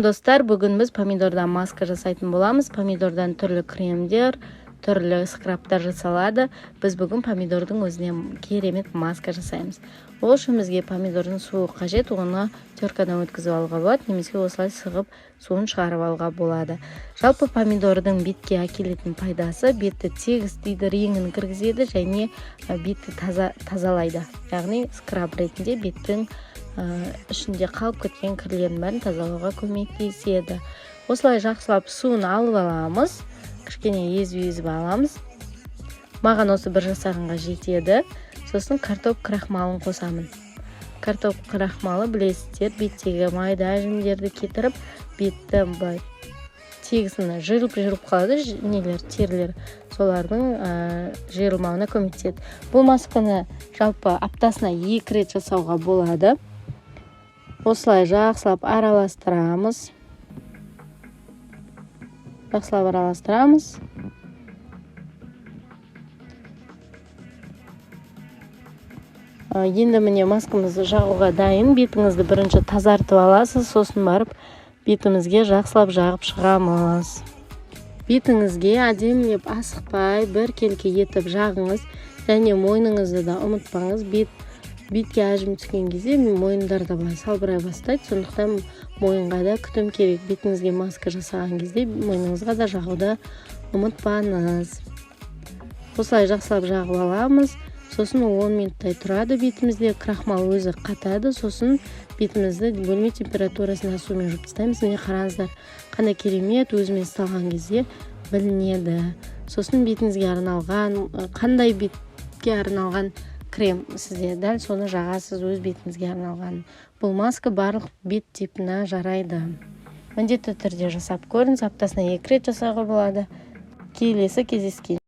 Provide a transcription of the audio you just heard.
Достар, бүгін біз помидордан маска жасайтын боламыз. Помидордан түрлі кремдер, түрлі скрабтар жасалады. Біз бүгін помидордың өзіне керемет маска жасаймыз. Ол үшін бізге помидордың суы қажет, оны теркадан өткізіп алуға болады, немесе осылай сығып суын шығарып алуға болады. Жалпы помидордың бетке әкелетін пайдасы бетті тегіс дейді, реңін кіргізеді және бетті тазалайды. Яғни скраб ретінде беттің ішінде қалып кеткен кірлердің бәрін тазалауға көмектеседі. Осылай жақсылап суын алып аламыз, кішкене езіп аламыз. Маған осы бір жасағанға жетеді. Сосын картоп крахмалын қосамын. Картоп крахмалы білесіздер, беттегі майда әжімдерді кетіріп, бетті тегісін жырып қалады, терлер, солардың жиырылмауына көмектеседі. Бұл масканы жалпы аптасына 2 рет жасауға болады. Осылай жақсылап араластырамыз. Енді міне маскамызды жағуға дайын. Бетіңізді бірінші тазартып аласыз, сосын барып бетімізге жақсылап жағып шығамыз. Бетіңізге әдемілеп асықпай біркелкі етіп жағыңыз, және мойныңызды да ұмытпаңыз. Бетке әжім түскен кезде мойындар да салбырай бастайды, сондықтан мойынға да күтім керек. Бетіңізге маска жасаған кезде мойныңызға да жағуды ұмытпаңыз. Осылай жақсылап жағып аламыз. Сосын 10 минуттай тұрады бетімізде, крахмал өзі қатады. Сосын бетімізді бөлме температурасына сумен жуып тастаймыз. Міне қараңыздар, қандай керемет, өзіме салған кезде білінеді. Сосын бетіңізге арналған, қандай бетке арналған крем сізде дәл соны жағасыз, өз бетіңізге арналған. Бұл маска барлық бет типіне жарайды. Міндетті түрде жасап көріңіз, аптасына 2 рет жасауға болады. Келесі кездескенше.